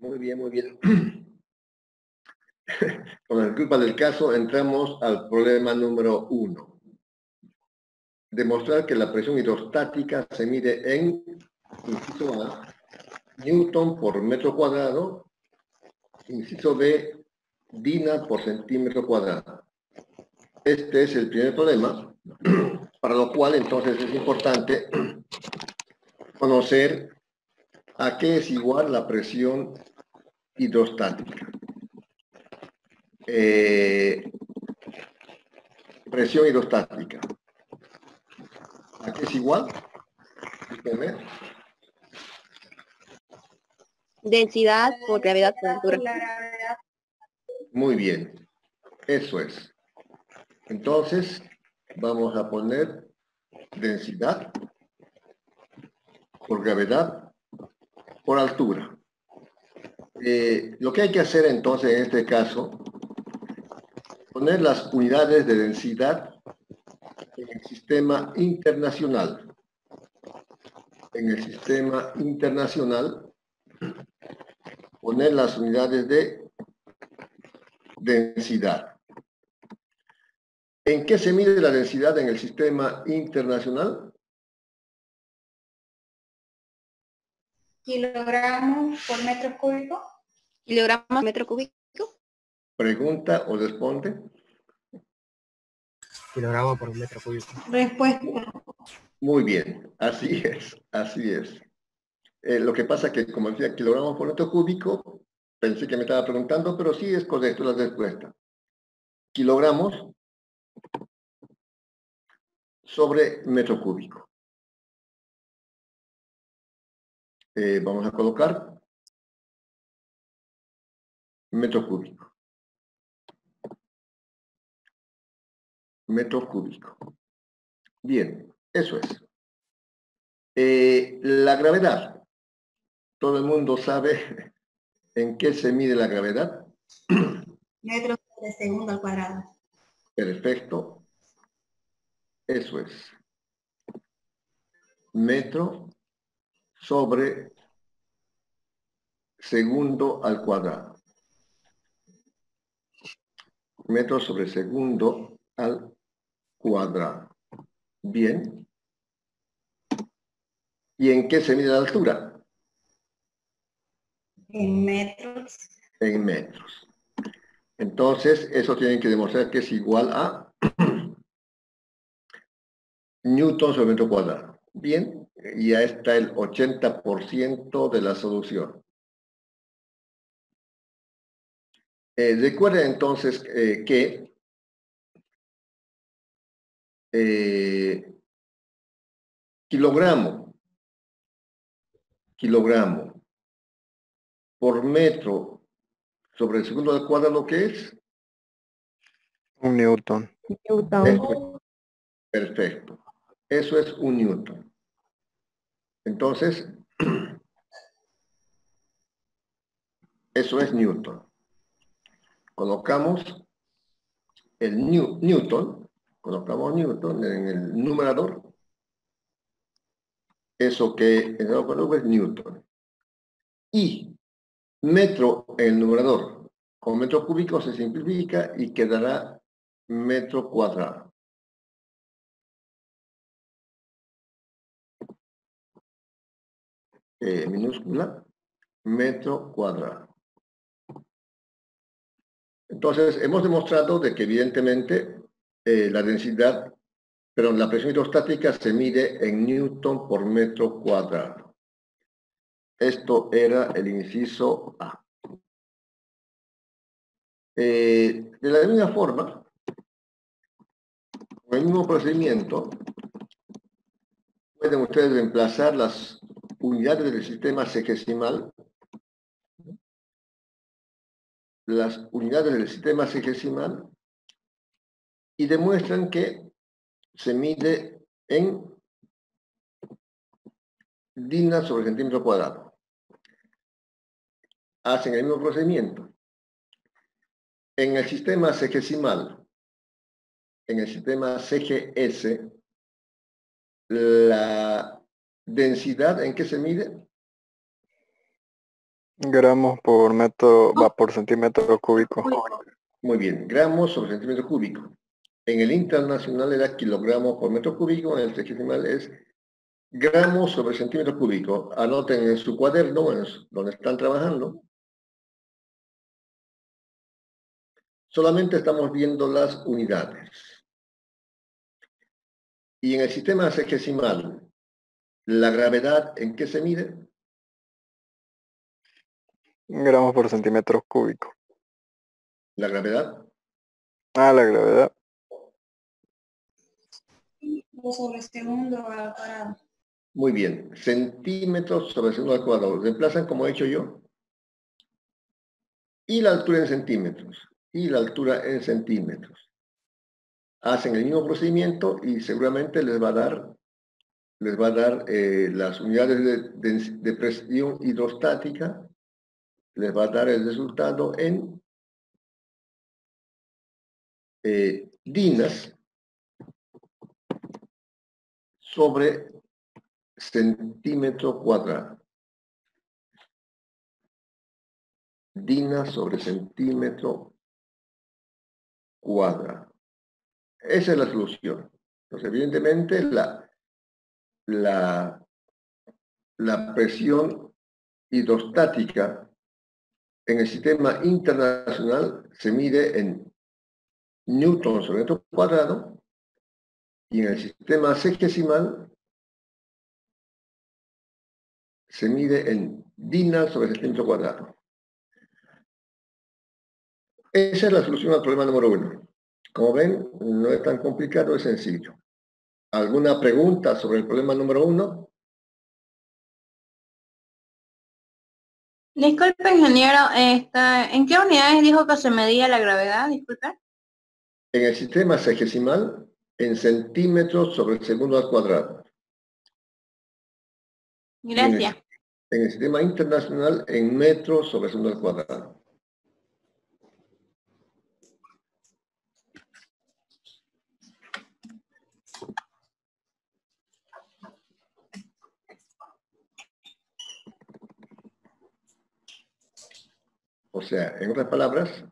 Muy bien, muy bien. Con la culpa del caso, entramos al problema número 1. Demostrar que la presión hidrostática se mide en, inciso A, Newton por metro cuadrado, inciso B, Dina por centímetro cuadrado. Este es el primer problema, para lo cual entonces es importante conocer a qué es igual la presión hidrostática. Presión hidrostática. ¿A qué es igual? Dígame. Densidad por gravedad por altura. Muy bien, eso es. Entonces, vamos a poner densidad por gravedad por altura. Lo que hay que hacer entonces en este caso, poner las unidades de densidad en el sistema internacional. En el sistema internacional, poner las unidades de densidad. ¿En qué se mide la densidad en el sistema internacional? Kilogramos por metro cúbico. Kilogramos por metro cúbico. Pregunta o responde. Kilogramos por metro cúbico. Respuesta. Muy bien, así es, así es. Lo que pasa que, como decía, kilogramos por metro cúbico, pensé que me estaba preguntando, pero sí es correcto la respuesta. Kilogramos sobre metro cúbico. Vamos a colocar metro cúbico. Metro cúbico. Bien, eso es. La gravedad. Todo el mundo sabe en qué se mide la gravedad. Metros sobre segundo al cuadrado. Perfecto. Eso es. Metro sobre segundo al cuadrado. Metro sobre segundo al cuadrado. Bien. ¿Y en qué se mide la altura? En metros. En metros. Entonces, eso tienen que demostrar que es igual a Newton sobre metro cuadrado. Bien, ya está el 80% de la solución. Recuerden entonces que kilogramo por metro sobre el segundo al cuadrado, ¿qué es? Un newton. Perfecto. Eso es un newton. Entonces, eso es newton. Colocamos el newton, colocamos newton en el numerador. Eso que en el numerador es newton. Y metro en el numerador con metro cúbico se simplifica y quedará metro cuadrado. Minúscula, metro cuadrado. Entonces, hemos demostrado de que evidentemente la densidad, pero la presión hidrostática se mide en newton por metro cuadrado. Esto era el inciso A. De la misma forma, con el mismo procedimiento, pueden ustedes reemplazar las unidades del sistema sexagesimal, y demuestran que se mide en Dina sobre centímetro cuadrado. Hacen el mismo procedimiento. En el sistema sexagesimal, en el sistema CGS, la densidad, ¿en qué se mide? Gramos por metro, va por centímetro cúbico. Muy bien, gramos sobre centímetro cúbico. En el internacional era kilogramos por metro cúbico, en el sexagesimal es gramos sobre centímetro cúbico. Anoten en su cuaderno, donde están trabajando. Solamente estamos viendo las unidades. Y en el sistema sexagesimal, ¿la gravedad en qué se mide? Gramos por centímetro cúbico. La gravedad. Ah, la gravedad. 2 sobre segundo al cuadrado. Muy bien. Centímetros sobre segundo al cuadrado. Reemplazan como he hecho yo. Y la altura en centímetros. Y la altura en centímetros. Hacen el mismo procedimiento y seguramente les va a dar las unidades de presión hidrostática, les va a dar el resultado en dinas sobre centímetro cuadrado. Dinas sobre centímetro cuadrado. Esa es la solución. Entonces, evidentemente, la presión hidrostática en el sistema internacional se mide en newton sobre metro cuadrado y en el sistema sexagesimal se mide en dinas sobre centímetro cuadrado. Esa es la solución al problema número 1. Como ven, no es tan complicado, es sencillo. ¿Alguna pregunta sobre el problema número 1? Disculpe, ingeniero, ¿en qué unidades dijo que se medía la gravedad? Disculpe. En el sistema sexagesimal, en centímetros sobre segundo al cuadrado. Gracias. En el sistema internacional, en metros sobre segundo al cuadrado. O sea, en otras palabras,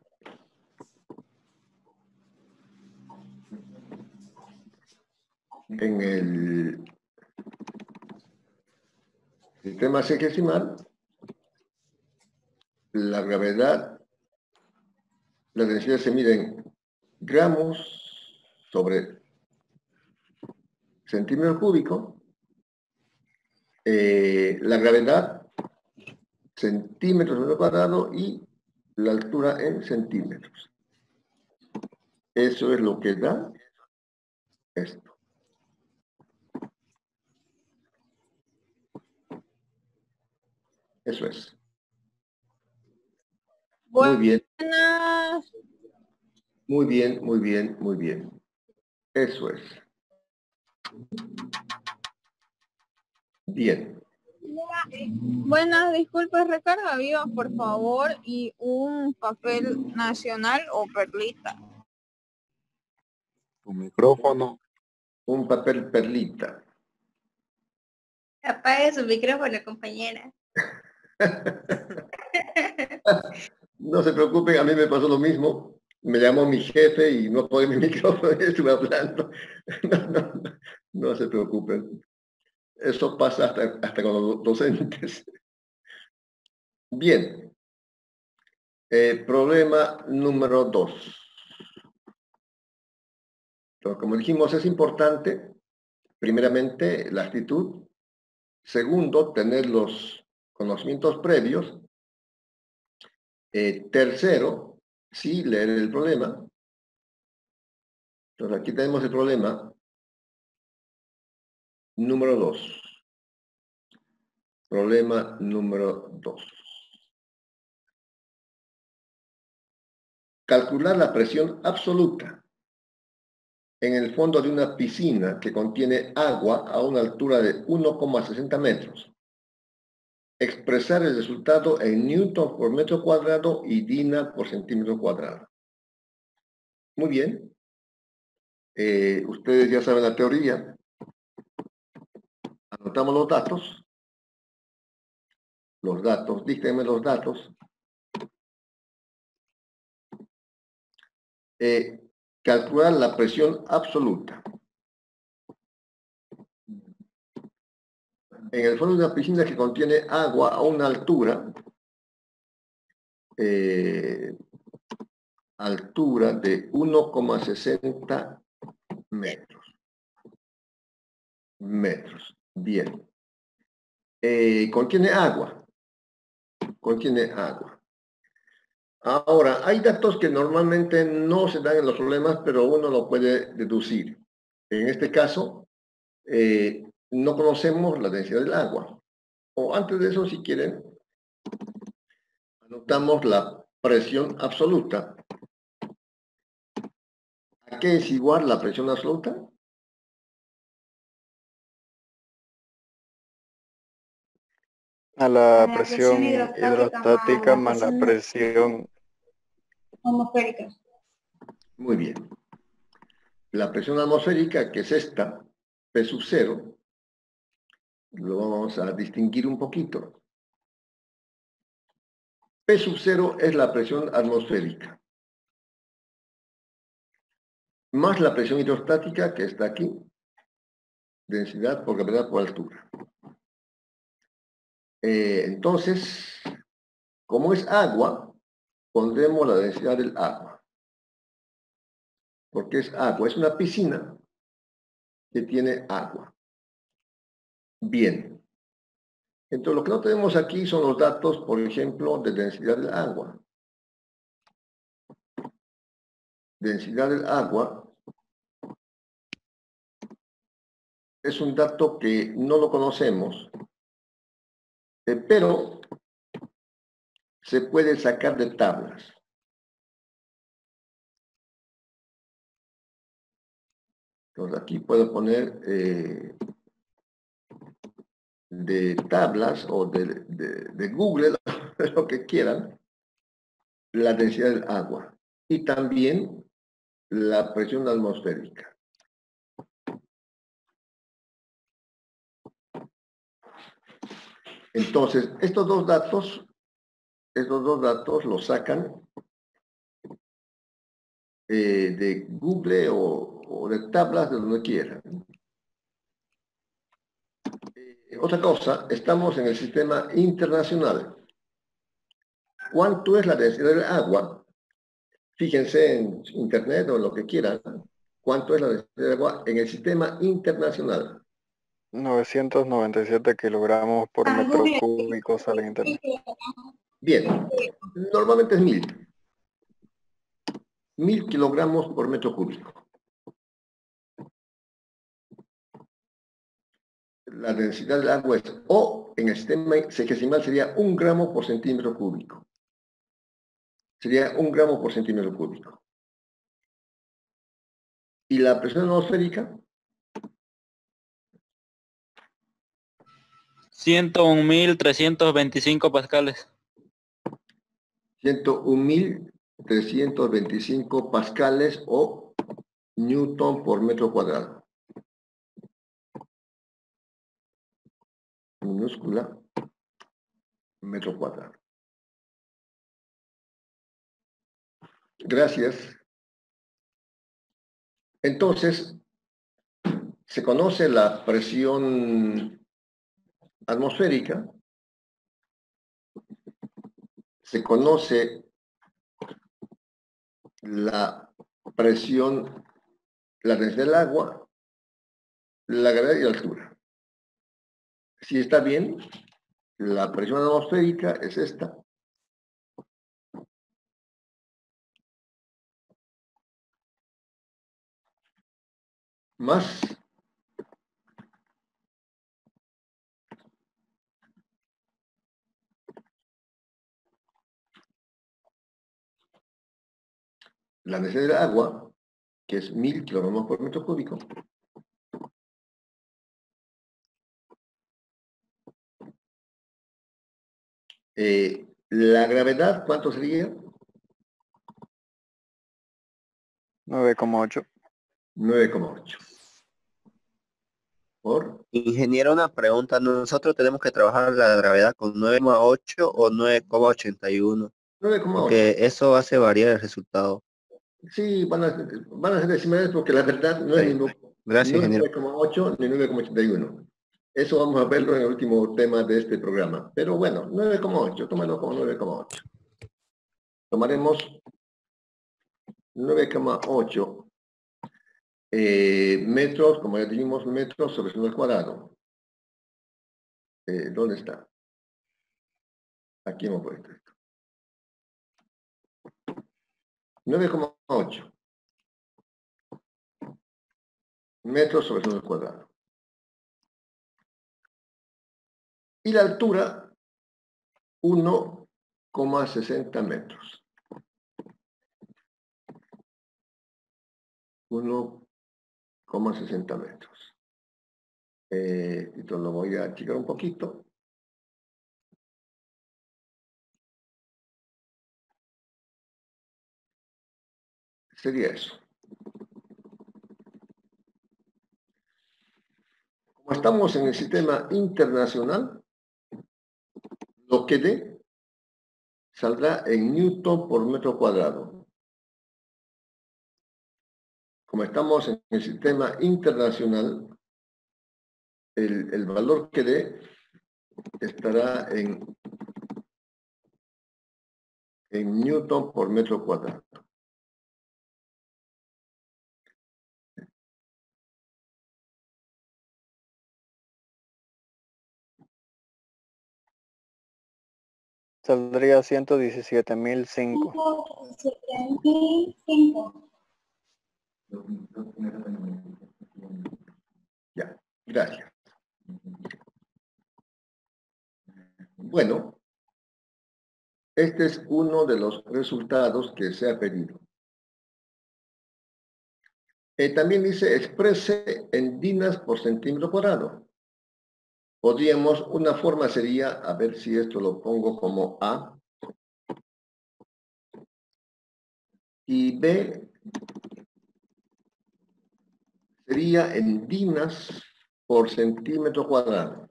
en el sistema sexagesimal, la gravedad, la densidad se mide en gramos sobre centímetro cúbico, la gravedad, centímetros sobre cuadrado y la altura en centímetros. Eso es lo que da esto. Eso es. Muy bien. Muy bien, muy bien, muy bien. Eso es. Bien. Buenas, disculpas, recarga viva, por favor, y un papel nacional o perlita. Tu micrófono. Un papel perlita. Apague su micrófono, compañera. No se preocupen, a mí me pasó lo mismo. Me llamó mi jefe y no apagué mi micrófono y estuve hablando. No se preocupen. Eso pasa hasta con los docentes. Bien. Problema número 2. Entonces, como dijimos, es importante, primeramente, la actitud. Segundo, tener los conocimientos previos. Tercero, sí, leer el problema. Entonces, aquí tenemos el problema número 2. Problema número 2. Calcular la presión absoluta en el fondo de una piscina que contiene agua a una altura de 1,60 metros. Expresar el resultado en newton por metro cuadrado y dina por centímetro cuadrado. Muy bien. Ustedes ya saben la teoría. Anotamos los datos. los datos, díctenme los datos. Calcular la presión absoluta. En el fondo de una piscina que contiene agua a una altura, altura de 1,60 metros. Bien. Contiene agua. Contiene agua. Ahora, hay datos que normalmente no se dan en los problemas, pero uno lo puede deducir. En este caso, no conocemos la densidad del agua. O antes de eso, si quieren, anotamos la presión absoluta. ¿A qué es igual la presión absoluta? A la La presión presión hidrostática más la presión. atmosférica. Muy bien. La presión atmosférica, que es esta, P sub 0, lo vamos a distinguir un poquito. P sub 0 es la presión atmosférica, más la presión hidrostática, que está aquí, densidad por gravedad por altura. Entonces, como es agua, pondremos la densidad del agua. Porque es agua, es una piscina que tiene agua. Bien. Entonces, lo que no tenemos aquí son los datos, por ejemplo, de densidad del agua. Densidad del agua es un dato que no lo conocemos, pero se puede sacar de tablas. Entonces, aquí puedo poner de tablas o de Google, lo que quieran, la densidad del agua y también la presión atmosférica. Entonces, estos dos datos los sacan de Google o de tablas de donde quieran. Otra cosa, estamos en el sistema internacional. ¿Cuánto es la densidad del agua? Fíjense en internet o en lo que quieran. ¿Cuánto es la densidad del agua en el sistema internacional? 997 kilogramos por metro cúbico sale en internet. Bien, normalmente es 1000. 1000 kilogramos por metro cúbico. La densidad del agua es, o en el sistema sexagesimal sería 1 gramo por centímetro cúbico. Sería 1 gramo por centímetro cúbico. ¿Y la presión atmosférica? 101.325 pascales. 101.325 pascales o newton por metro cuadrado. Minúscula, metro cuadrado. Gracias. Entonces, se conoce la presión atmosférica, se conoce la presión, la densidad del agua, la gravedad y la altura. Si está bien, la presión atmosférica es esta. Más la densidad del agua, que es 1000 kilogramos por metro cúbico. La gravedad, ¿cuánto sería? 9,8. 9,8. Por Ingeniero, una pregunta. ¿Nosotros tenemos que trabajar la gravedad con 9,8 o 9,81? 9,8. Porque eso hace variar el resultado. Sí, van a ser decimales porque la verdad no es, Sí. Gracias, no es ingeniero. 9,8 ni 9,81. Eso vamos a verlo en el último tema de este programa. Pero bueno, 9,8, tómalo como 9,8. Tomaremos 9,8 metros, como ya dijimos, metros sobre segundo al cuadrado. ¿Dónde está? Aquí hemos puesto esto. 9,8 metros sobre segundo al cuadrado. Y la altura, 1,60 metros. 1,60 metros. Esto lo voy a achicar un poquito. Sería eso. Como estamos en el sistema internacional, lo que dé saldrá en newton por metro cuadrado. Como estamos en el sistema internacional, el valor que dé estará en newton por metro cuadrado. Saldría 117.005. 117.005. Ya, gracias. Bueno, este es uno de los resultados que se ha pedido. También dice exprese en dinas por centímetro cuadrado. Podríamos, una forma sería, a ver si esto lo pongo como A, y B sería en dinas por centímetro cuadrado.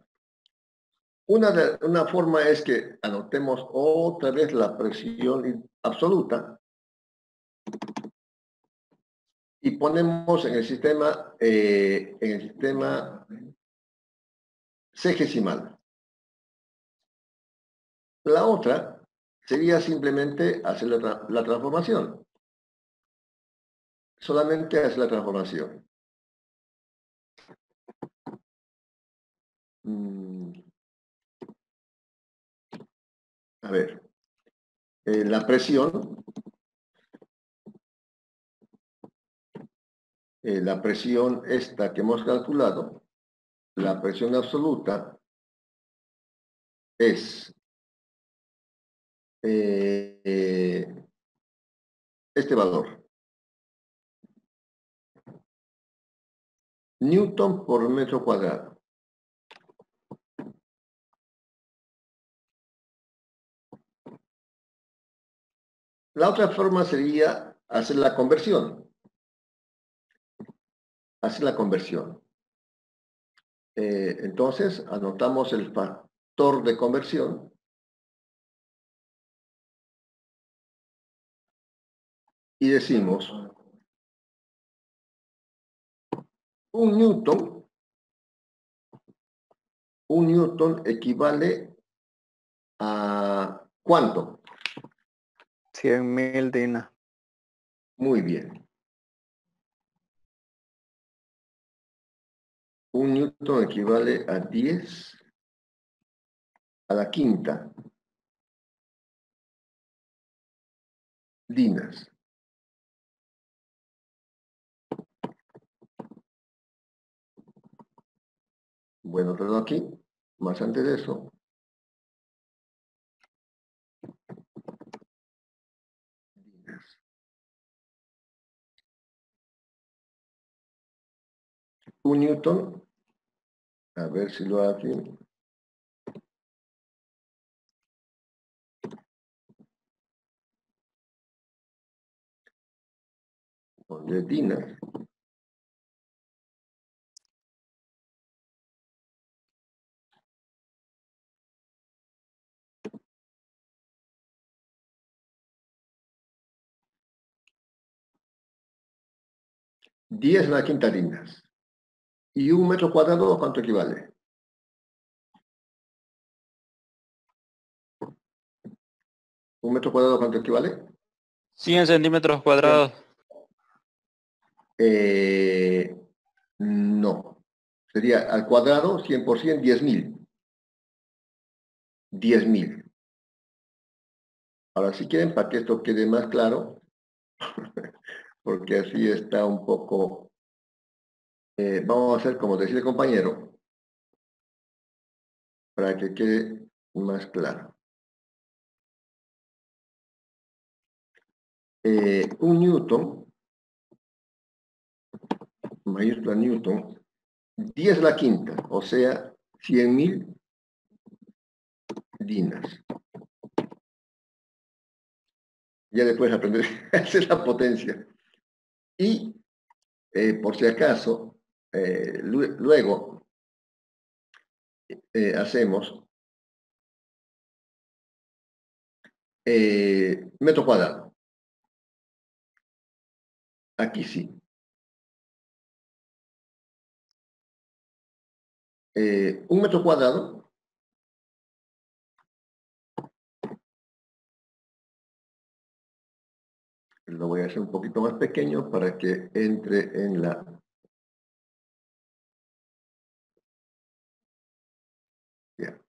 Una forma es que anotemos otra vez la presión absoluta y ponemos en el sistema sexagesimal. La otra sería simplemente hacer la transformación. Solamente hacer la transformación. A ver, la presión esta que hemos calculado, la presión absoluta es este valor. Newton por metro cuadrado. La otra forma sería hacer la conversión. Entonces, anotamos el factor de conversión. Y decimos, un newton equivale a ¿cuánto? 100.000 dinas. Muy bien. Un newton equivale a 10 a la quinta dinas. Bueno, todo aquí, más antes de eso. Un newton, a ver si lo hago aquí. De dinas. 10 a la quinta dinas. ¿Y un metro cuadrado cuánto equivale? ¿Un metro cuadrado cuánto equivale? 100 centímetros cuadrados. No. Sería al cuadrado, 100%, 10.000. 10.000. Ahora, si quieren, para que esto quede más claro, porque así está un poco... vamos a hacer como decía el compañero, para que quede más claro. Un newton, mayúscula newton, 10 a la quinta, o sea, 100.000 dinas. Ya después aprender a hacer la potencia. Y, por si acaso, luego hacemos metro cuadrado. Aquí sí. Un metro cuadrado lo voy a hacer un poquito más pequeño para que entre en la... Ya.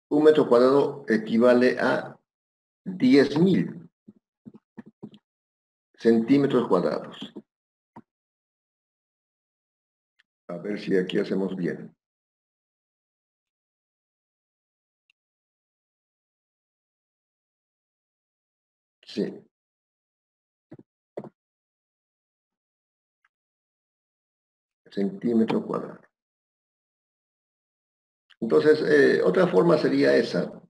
Un metro cuadrado equivale a 10.000 centímetros cuadrados. A ver si aquí hacemos bien. Sí. Centímetro cuadrado. Entonces, otra forma sería esa.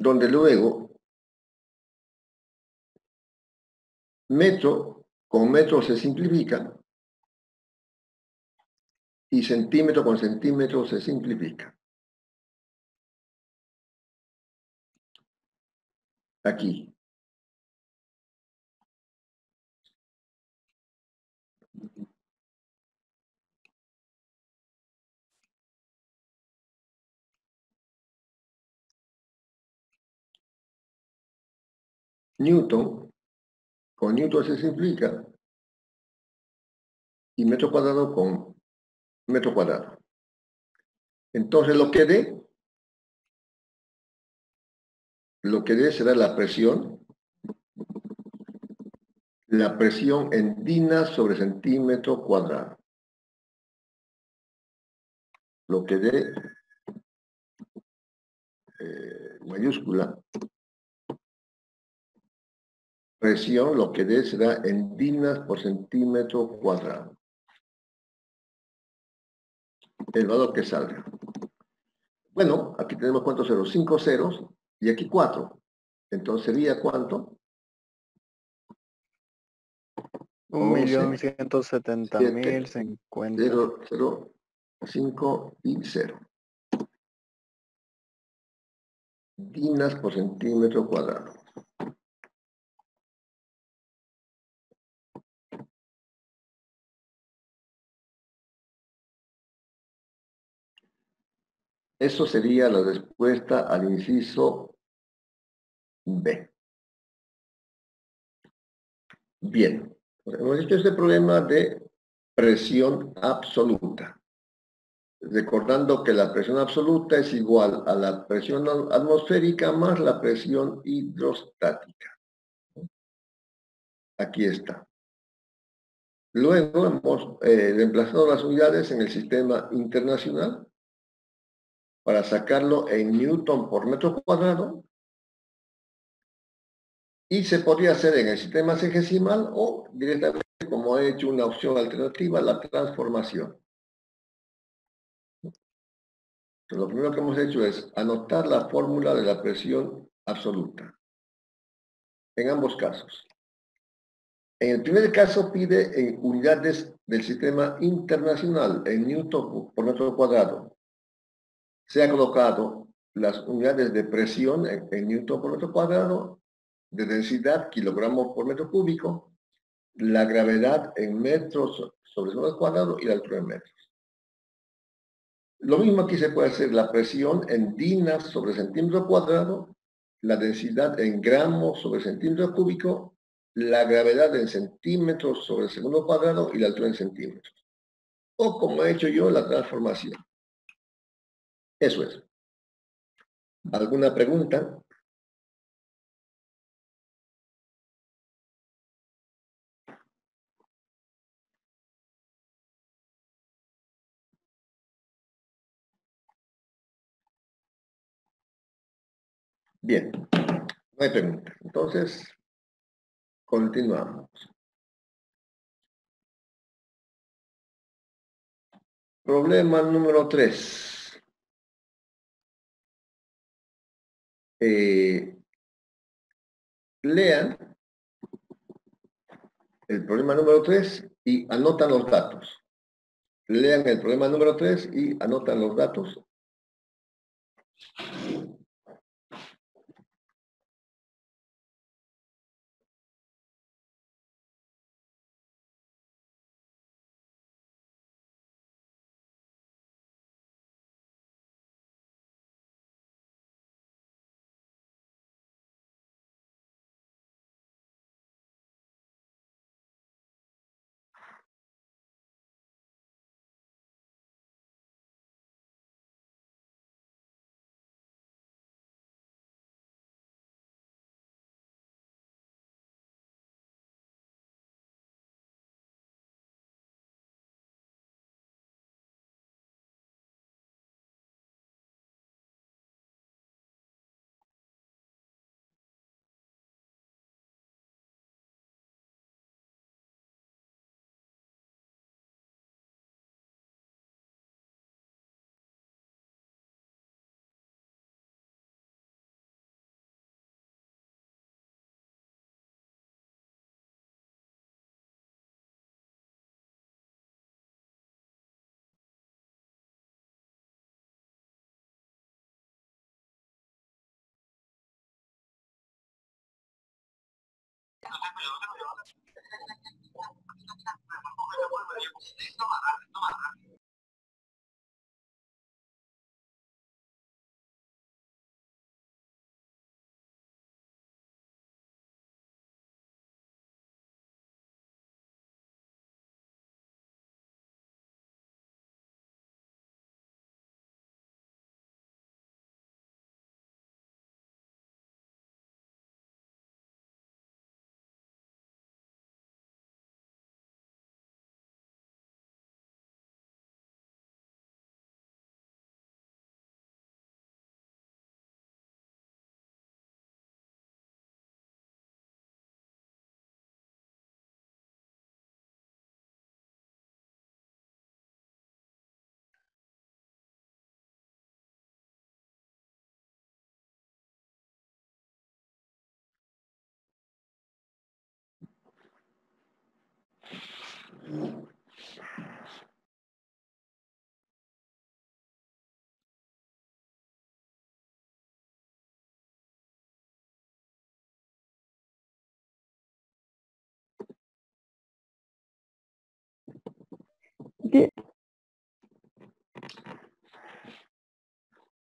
Donde luego metro con metro se simplifica y centímetro con centímetro se simplifica. Aquí. Newton, con Newton se simplifica y metro cuadrado con metro cuadrado. Entonces lo que dé será la presión en dinas sobre centímetro cuadrado. Lo que dé mayúscula, presión, lo que dé será en dinas por centímetro cuadrado. El valor que salga. Bueno, aquí tenemos cuántos ceros, 5 ceros y aquí 4. Entonces sería ¿cuánto? 1.170.050. 0, 0, 5 y 0. Dinas por centímetro cuadrado. Eso sería la respuesta al inciso B. Bien, hemos hecho este problema de presión absoluta. Recordando que la presión absoluta es igual a la presión atmosférica más la presión hidrostática. Aquí está. Luego hemos reemplazado las unidades en el sistema internacional para sacarlo en newton por metro cuadrado. Y se podría hacer en el sistema sexagesimal o directamente, como he hecho una opción alternativa, la transformación. Entonces, lo primero que hemos hecho es anotar la fórmula de la presión absoluta. En ambos casos. En el primer caso pide en unidades del sistema internacional, en newton por metro cuadrado. se ha colocado las unidades de presión en newton por metro cuadrado, de densidad kilogramos por metro cúbico, la gravedad en metros sobre segundo cuadrado y la altura en metros. Lo mismo aquí se puede hacer la presión en dinas sobre centímetro cuadrado, la densidad en gramos sobre centímetro cúbico, la gravedad en centímetros sobre segundo cuadrado y la altura en centímetros. O como he hecho yo, la transformación. Eso es. ¿Alguna pregunta? Bien, no hay pregunta. Entonces, continuamos. Problema número 3. Lean el problema número 3 y anotan los datos. Lean el problema número 3 y anotan los datos.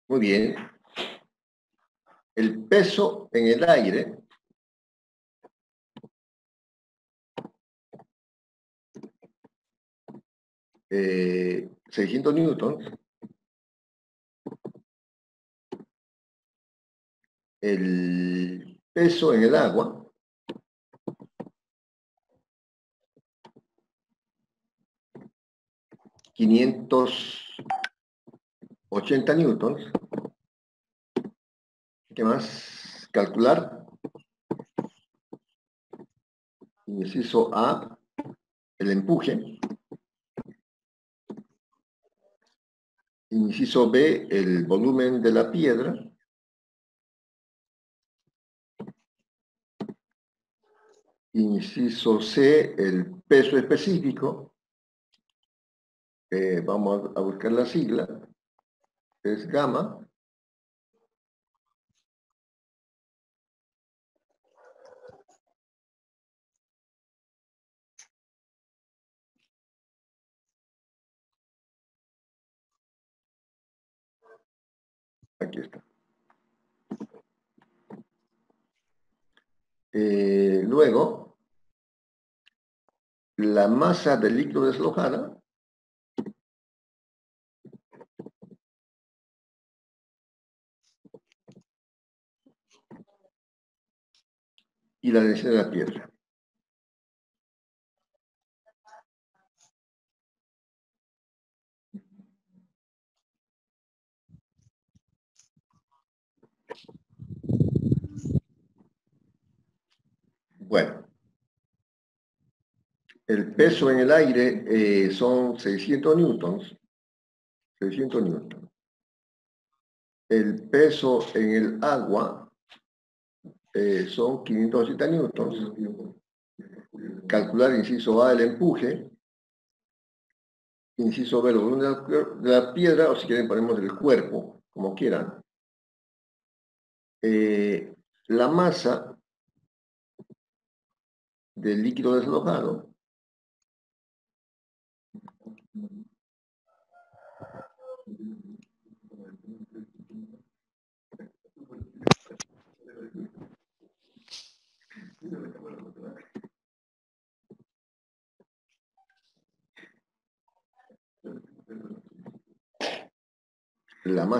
Muy bien. El peso en el aire eh, 600 newtons. El peso en el agua $580 newtons. ¿Qué más? Calcular. Inciso A, el empuje. Inciso B, el volumen de la piedra. Inciso C, el peso específico. Vamos a buscar la sigla. es gamma aquí está. Luego, la masa del líquido deslojada y la densidad de la piedra. Bueno, el peso en el aire son 600 newtons. 600 newtons. El peso en el agua son 580 newtons. Calcular inciso A el empuje, inciso B el volumen de la piedra, o si quieren ponemos el cuerpo, como quieran. La masa del líquido deslojado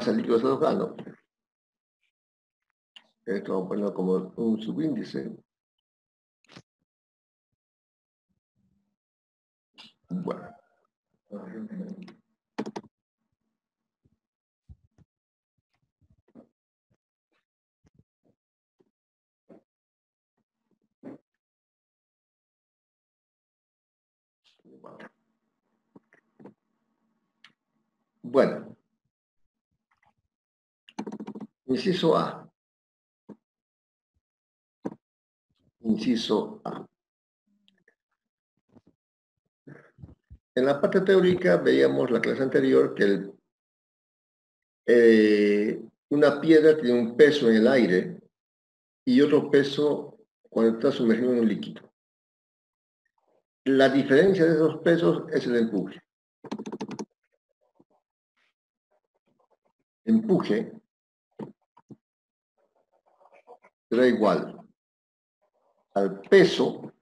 del líquido deslojado, esto vamos a ponerlo como un subíndice. Bueno. Bueno. Inciso A. Inciso A. En la parte teórica veíamos la clase anterior que una piedra tiene un peso en el aire y otro peso cuando está sumergido en un líquido. La diferencia de esos pesos es el empuje. Empuje será igual al peso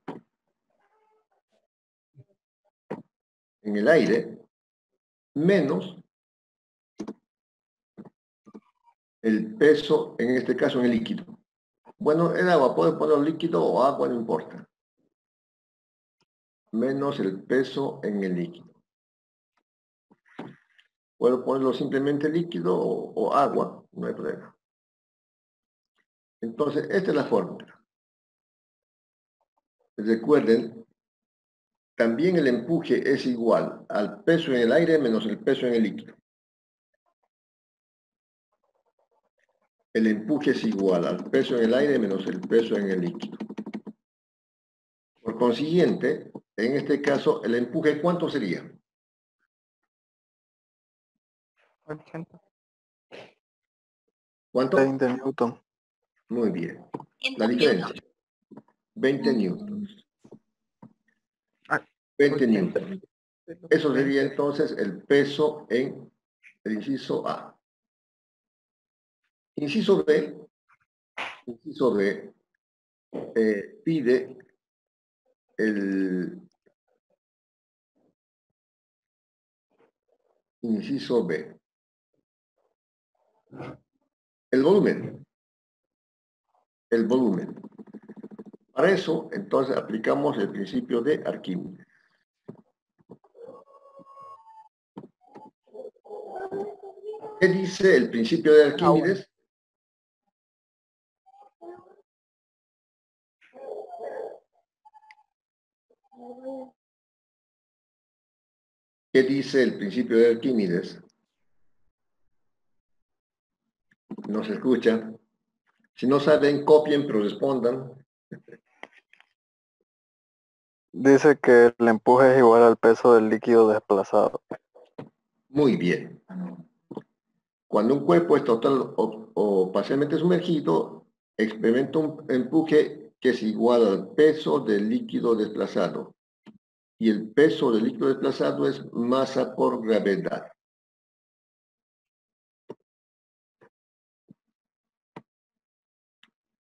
en el aire menos el peso, en este caso, en el líquido. Bueno, el agua, puede poner líquido o agua, no importa. Menos el peso en el líquido. Puedo ponerlo simplemente líquido o agua, no hay problema. Entonces, esta es la fórmula. Recuerden, también el empuje es igual al peso en el aire menos el peso en el líquido. El empuje es igual al peso en el aire menos el peso en el líquido. Por consiguiente, en este caso, el empuje, ¿cuánto sería? 80. ¿Cuánto? 20 newton. Muy bien. La diferencia. 20 newtons. 20 newtons. Eso sería entonces el peso en el inciso A. Inciso B pide el inciso B. El volumen. El volumen. Para eso, entonces, aplicamos el principio de Arquímedes. ¿Qué dice el principio de Arquímedes? ¿Qué dice el principio de Arquímedes? No se escucha. Si no saben, copien, pero respondan. Dice que el empuje es igual al peso del líquido desplazado. Muy bien. Cuando un cuerpo es total o parcialmente sumergido, experimenta un empuje que es igual al peso del líquido desplazado. Y el peso del líquido desplazado es masa por gravedad.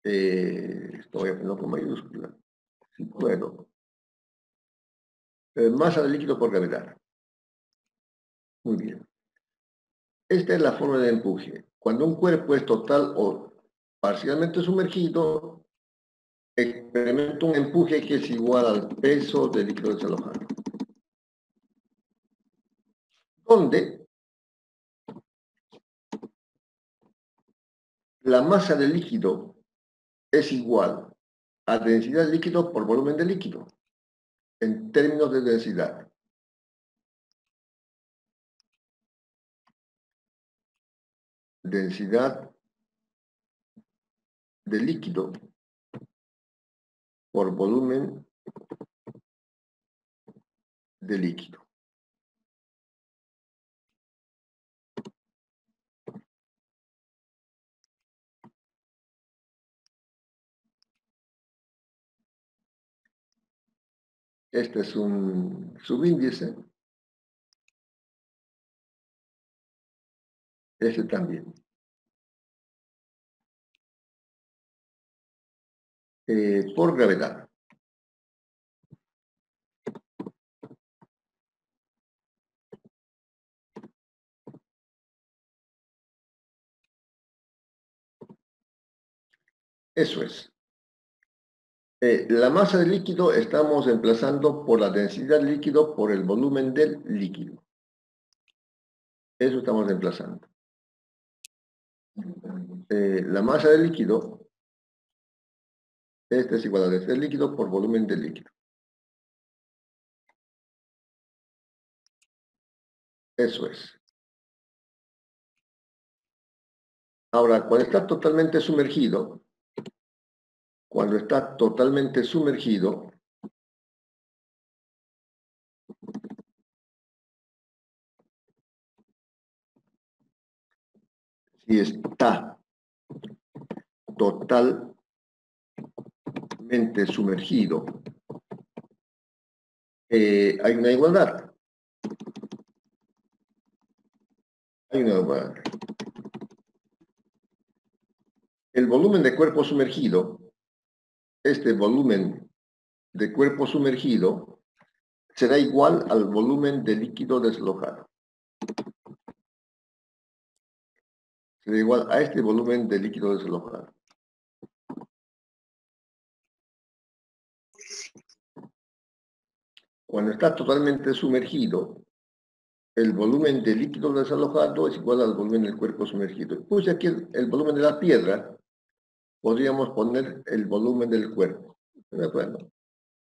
Esto voy a ponerlo con mayúscula, si puedo. Masa del líquido por gravedad. Muy bien. Esta es la forma de empuje. Cuando un cuerpo es total o parcialmente sumergido, experimenta un empuje que es igual al peso del líquido desalojado. Donde la masa del líquido es igual a densidad del líquido por volumen del líquido, en términos de densidad. Densidad del líquido por volumen de líquido. Este es un subíndice. Este también. Por gravedad. Eso es. La masa del líquido estamos reemplazando por la densidad del líquido por el volumen del líquido. Eso estamos reemplazando. La masa del líquido, este es igual a la densidad del líquido por volumen del líquido. Eso es. Ahora, cuando está totalmente sumergido, si está totalmente sumergido, hay una igualdad. Hay una igualdad. El volumen de cuerpo sumergido, este volumen de cuerpo sumergido, será igual al volumen de líquido desalojado. Será igual a este volumen de líquido desalojado. Cuando está totalmente sumergido, el volumen de líquido desalojado es igual al volumen del cuerpo sumergido. Puse aquí el volumen de la piedra, podríamos poner el volumen del cuerpo. ¿De acuerdo?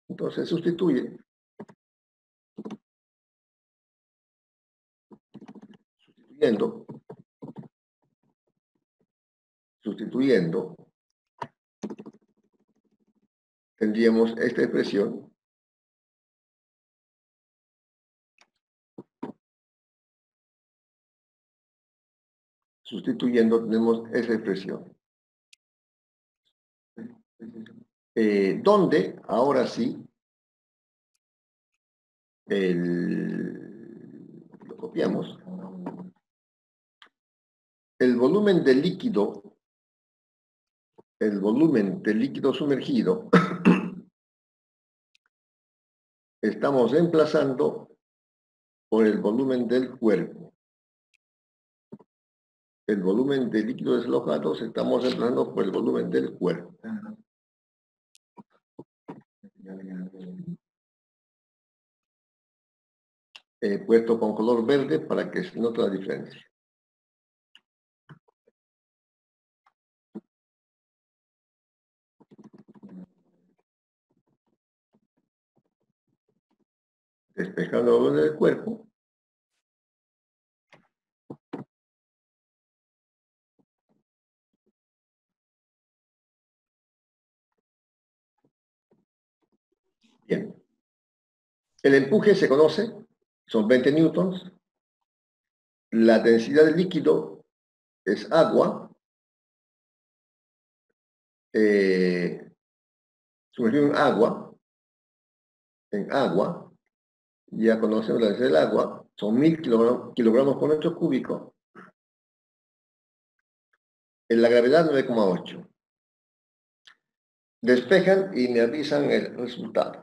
Entonces sustituye. Sustituyendo, tendríamos esta expresión. Sustituyendo tenemos esa expresión. Donde, ahora sí, lo copiamos. El volumen del líquido sumergido, estamos reemplazando por el volumen del cuerpo. El volumen de líquido desalojado estamos reemplazando por el volumen del cuerpo. He puesto con color verde para que se note la diferencia. Despejando el volumen del cuerpo. Bien. El empuje se conoce, son 20 newtons. La densidad del líquido es agua. Sumergido en agua, ya conocemos la densidad del agua, son 1000 kilogramos por metro cúbico. En la gravedad 9,8. Despejan y me avisan el resultado.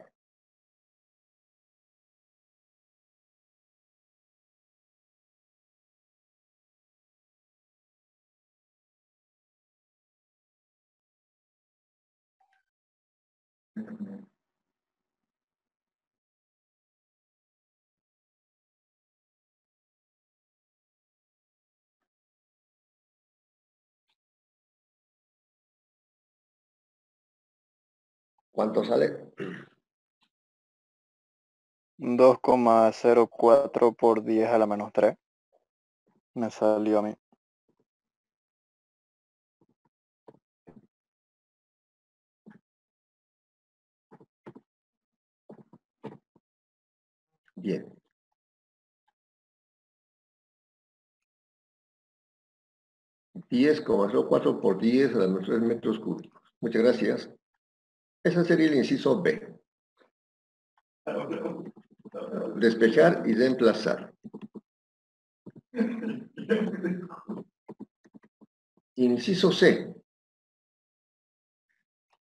¿Cuánto sale? 2,04 por 10 a la menos 3. Me salió a mí. Bien. $10,04 por 10 a la menos 3 metros cúbicos. Muchas gracias. Ese sería el inciso B. Despejar y reemplazar. Inciso C.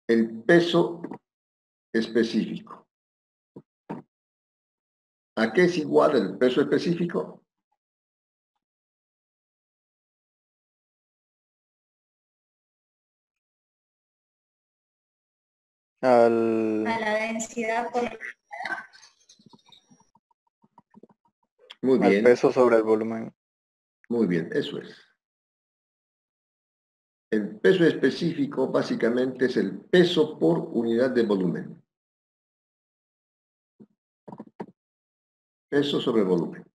El peso específico. ¿A qué es igual el peso específico? A la densidad por Muy Al bien, peso sobre el volumen. muy bien, eso es. El peso específico básicamente es el peso por unidad de volumen. Peso sobre volumen.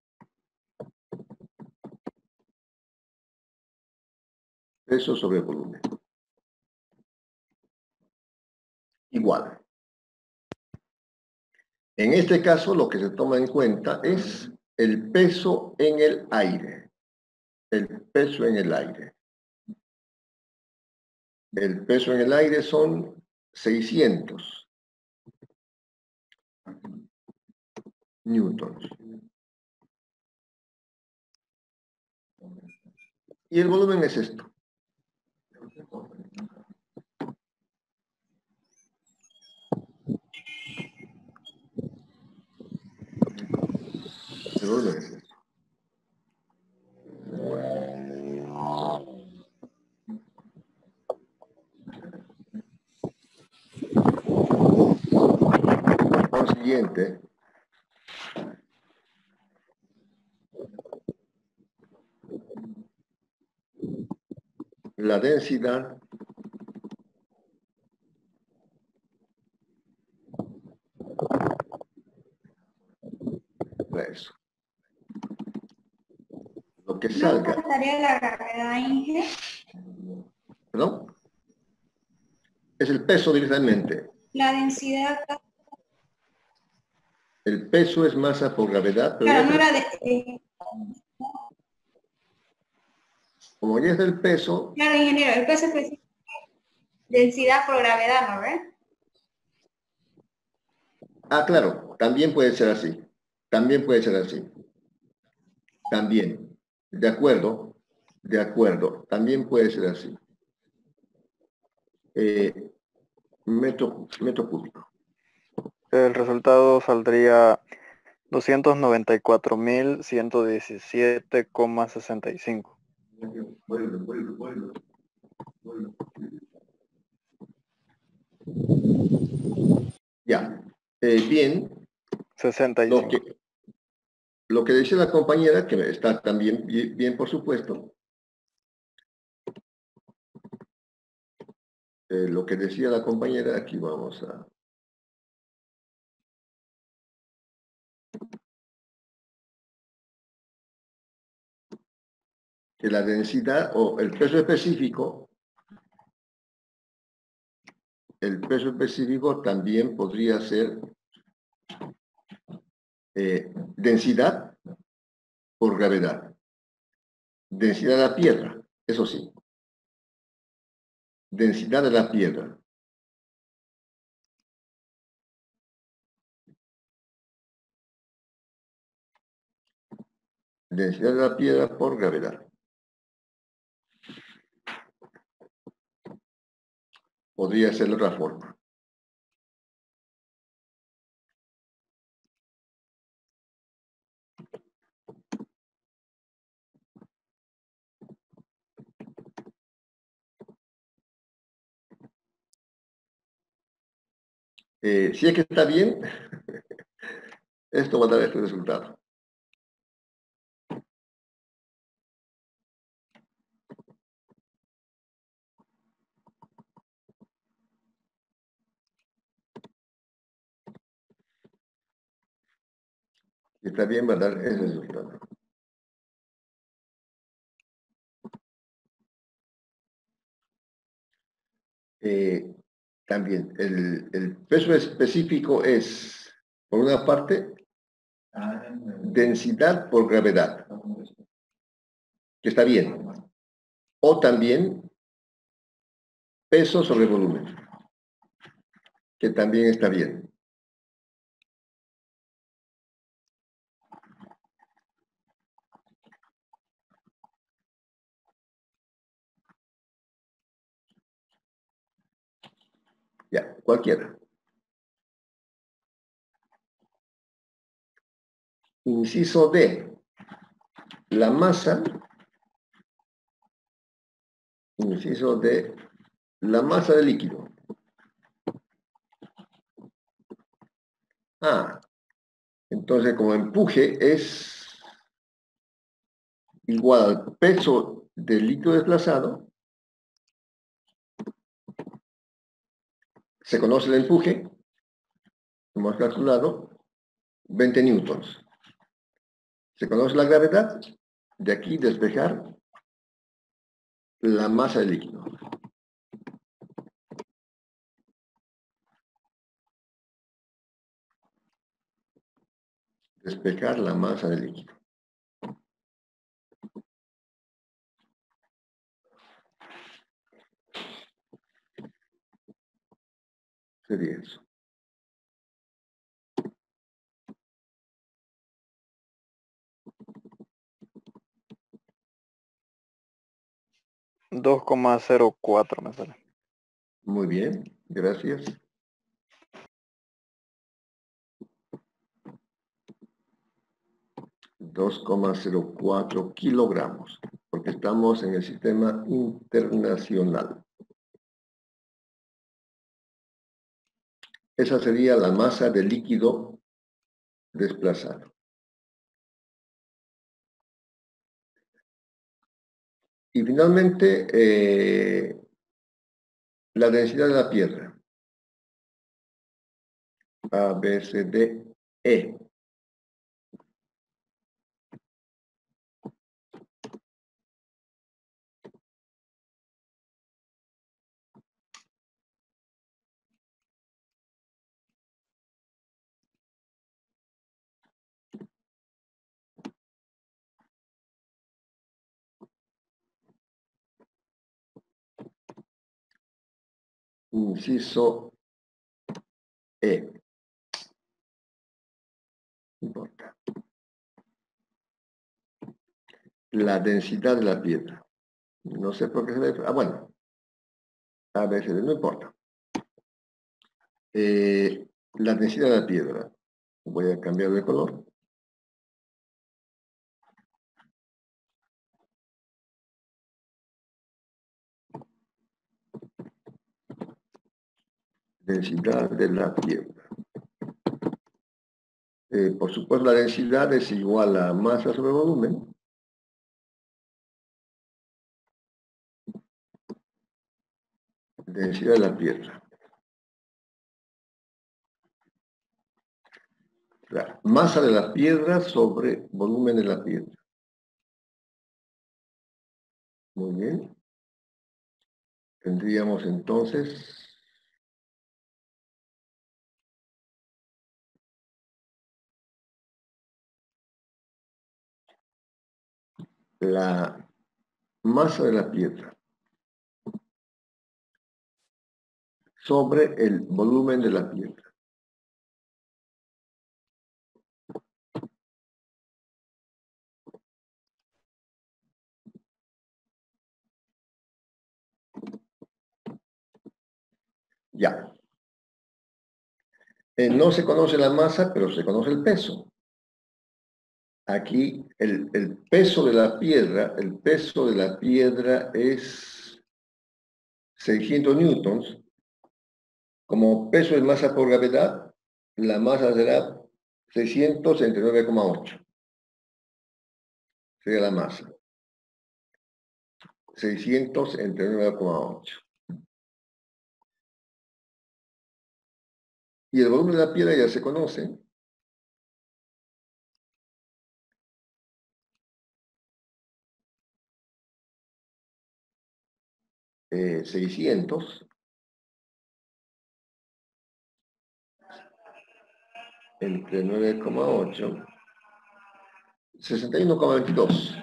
Peso sobre volumen. Igual. En este caso, lo que se toma en cuenta es el peso en el aire. El peso en el aire. El peso en el aire son 600 newtons. Y el volumen es esto. El volumen es esto. Por consiguiente, la densidad de eso. Lo que ¿no salga. pasaría la gravedad, Inge? ¿Perdón? Es el peso directamente. La densidad, El peso es masa por gravedad, pero claro, ya no era como ya es el peso, claro, ingeniero, el peso específico, densidad por gravedad, ¿no ve? claro, también puede ser así. También puede ser así. También. De acuerdo. De acuerdo. También puede ser así. Metro cúbico. El resultado saldría 294.117,65. Ya. Bien. 65. Lo que dice la compañera, que está también bien, por supuesto. Lo que decía la compañera, aquí vamos a... que la densidad o el peso específico también podría ser densidad por gravedad. Densidad de la piedra. Eso sí, densidad de la piedra. Densidad de la piedra por gravedad. Podría ser de otra forma. Si es que está bien, esto va a dar este resultado. Si está bien, va a dar ese resultado. También, el peso específico es, por una parte, densidad por gravedad, que está bien. O también, peso sobre volumen, que también está bien. Ya, cualquiera. Inciso D. La masa, inciso D, la masa del líquido. Entonces como empuje es igual al peso del líquido desplazado. Se conoce el empuje, hemos calculado 20 newtons. Se conoce la gravedad, de aquí despejar la masa del líquido. Despejar la masa del líquido. Sería eso. $2,04 me sale. Muy bien, gracias. $2,04 kilogramos, porque estamos en el sistema internacional. Esa sería la masa del líquido desplazado. Y finalmente, la densidad de la piedra. A, B, C, D, E. Inciso E. No importa. La densidad de la piedra. No sé por qué se ve. Bueno. A, B, C, D, no importa. La densidad de la piedra. Voy a cambiar de color. Densidad de la piedra. Por supuesto, la densidad es igual a masa sobre volumen. Densidad de la piedra. La masa de la piedra sobre volumen de la piedra. Muy bien. Tendríamos entonces la masa de la piedra sobre el volumen de la piedra. Ya. No se conoce la masa, pero se conoce el peso. Aquí el peso de la piedra, es 600 newtons. Como peso de masa por gravedad, la masa será 600 entre 9,8. Sería la masa. 600 entre 9,8. Y el volumen de la piedra ya se conoce. Eh, 600 entre 9,8, 61,22.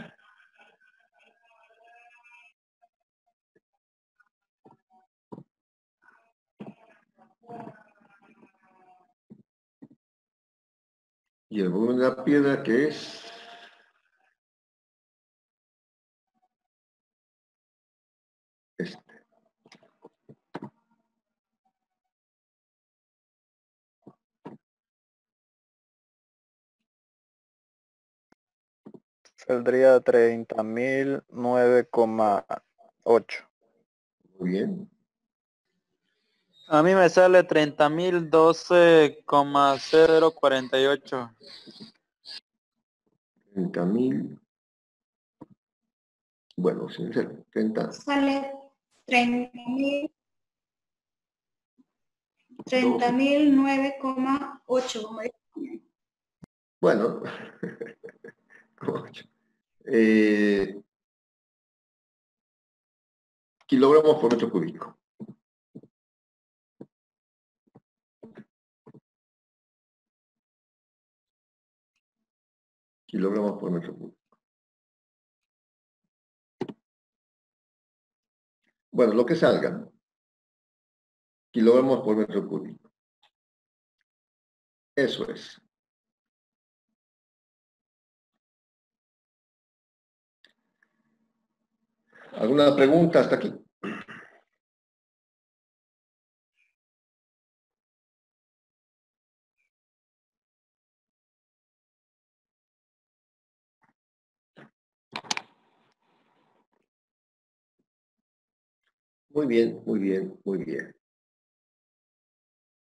Y el volumen de la piedra, que es este. Saldría 30.009,8. Muy bien. A mí me sale 30.012,048. 30.000. Bueno, sin ser 30. Sale 30.000 9,8. Bueno, 8. Kilogramos por metro cúbico. Kilogramos por metro cúbico. Bueno, lo que salga. Kilogramos por metro cúbico. Eso es. ¿Alguna pregunta hasta aquí? Muy bien, muy bien, muy bien.